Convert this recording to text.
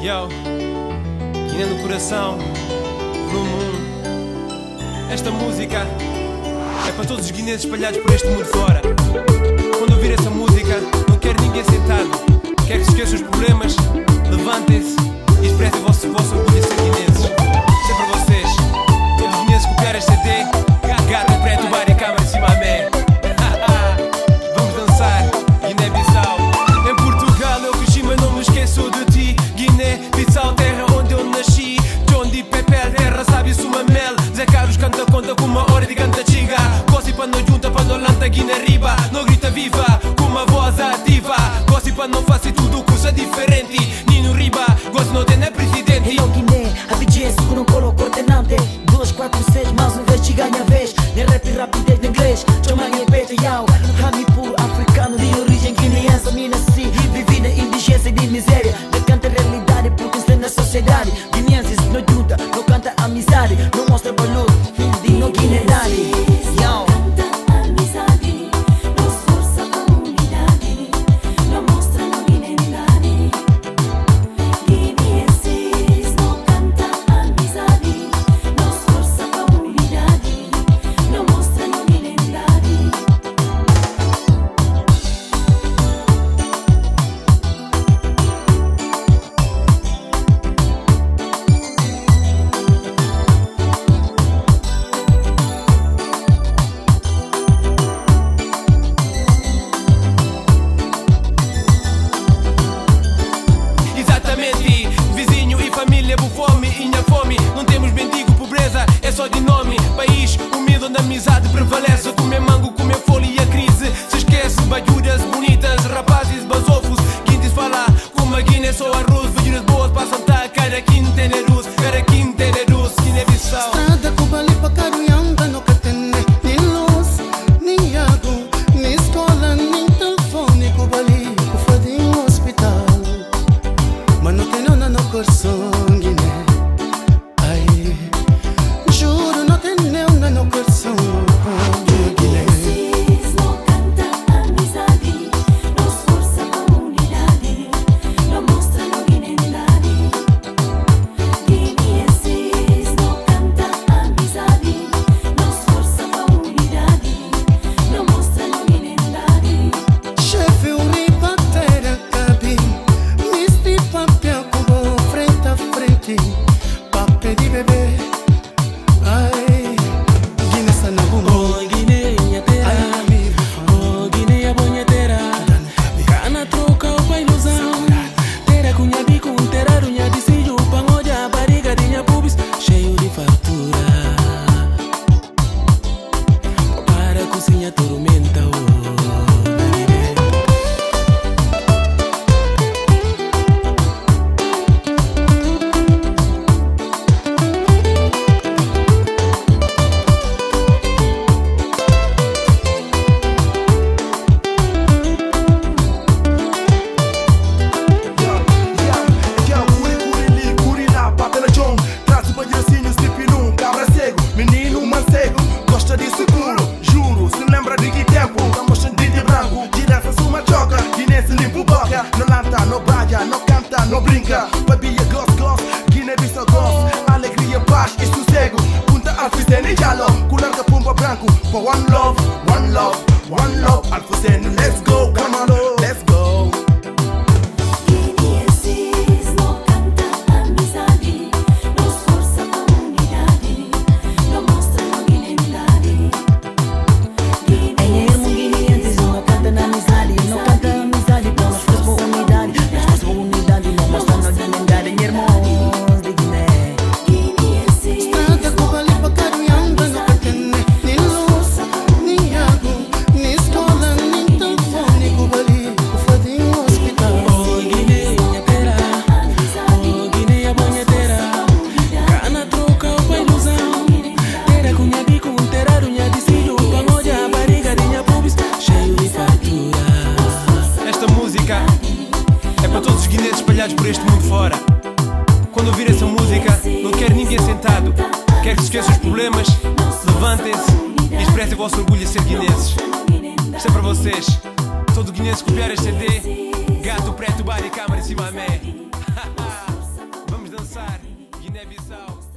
Yo, Guiné no coração, no mundo. Esta música é para todos os guineenses espalhados por este mundo fora. Quando ouvir essa música, não quero ninguém sentado. Quero que se esqueçam os problemas, levantem-se e expressem o vosso orgulho de ser guineenses. Isto é para vocês. Todos os guineenses copiar este CD, gato preto, bar e câmara em cima a mé. Vamos dançar, Guiné-Bissau. Em Portugal eu cresci, mas não me esqueço de ti. Guiné-Bissau, terra onde eu nasci. John Di Pepel, terra sábia, suma mel. Zé Carlos canta conta com uma hora de canta chinga. Gossipa não junta para não lanta Guiné riba. Não grita viva, com uma voz ativa. Gossipa não faz tudo coisa diferente. Nino riba, gosto não tem nem presidente. Hey, Guiné, a BGS com um colo coordenante. 2, 4, 6, mais um vez te ganha a vez. Nem rap e rapidez de inglês. Chama em peito, yau. Rami puro africano de origem guineense. Me nasci, vivi na indigência e de miséria. Não canta realidade porque está na sociedade. Guineenses não junta, não canta amizade. Não mostra valor, de não guineenidade. Yau. Vizinho e família, por fome e minha fome. Não temos mendigo, pobreza, é só de nome. País humilde onde a amizade prevalece. Comer mango, comer folha e a crise se esquece. Bajudas bonitas, rapazes, basofos. Quintes fala com uma Guiné, só arroz. Vajuras boas passam tá, cada quinta é nerus. Cada quinta é nerus, Guiné-Bissau. Strada kubali pa karuyanga no katene. Ni luz, ni água, ni escola, ni telefone. Kubali kufadi hospital. Mas não tem nada no coração, Guiné. Ai, juro, não tem nada no coração, Guiné. Não canta amizade, não esforça comunidade, não mostra originalidade. Guineenses não canta amizade, não esforça comunidade, não mostra originalidade. Chefe, o ribateira cabe. Misti papel como frente a frente. Papel de bebê. Ai, Guiné está na bumba. Oh, Guiné, nhatera. Oh, Guiné, a bonhatera. Cana troca o pai ilusão. Tera cunha bico, tera runha de silho. Pangoja, barriga de nha pubis, cheio de fartura. Para a cozinha tormenta, Menino mancebo, gosta de seguro. Juro, se lembra de que tempo? Estamos de branco, direto a sua choca. Guiné se limpa o boca. Não lanta, não baia, não canta, não brinca. Babia, goss, Guiné-Bissau goss. Alegria, paz e sossego. Punta Alfocene, jalo. Cularga, pumba branco. For one love, one love, one love. Alfocene, let's go, come on, let's go. Guineenses não canta amizade, não esforça comunidade, não mostra originalidade. Guineenses não canta na amizade, não canta amizade, não faz boa unidade, não faz boa unidade, não mostra na unidade, irmãos de Guiné. Guineenses Strada kubali pa karuyanga no katene. Ni luz, ni água, ni escola, ni telefone. Kubali kufadi hospital. oh, Guiné, nhatera. Oh, Guiné, a bonhatera. Cana troca o pai ilusão. Tera cunha bico, tera runha de silho. Pangoja, barriga de nha pubis, cheio de fartura. Esta música é para todos os guineenses espalhados por este mundo fora. Quando ouvir essa música, não quero ninguém sentado. Quero que se esqueçam os problemas, levantem-se e expressem o vosso orgulho de ser guineenses. Isto é para vocês. Todo guineense copiar este CD, gato preto, bar e câmara em cima a mé. Guiné-Bissau.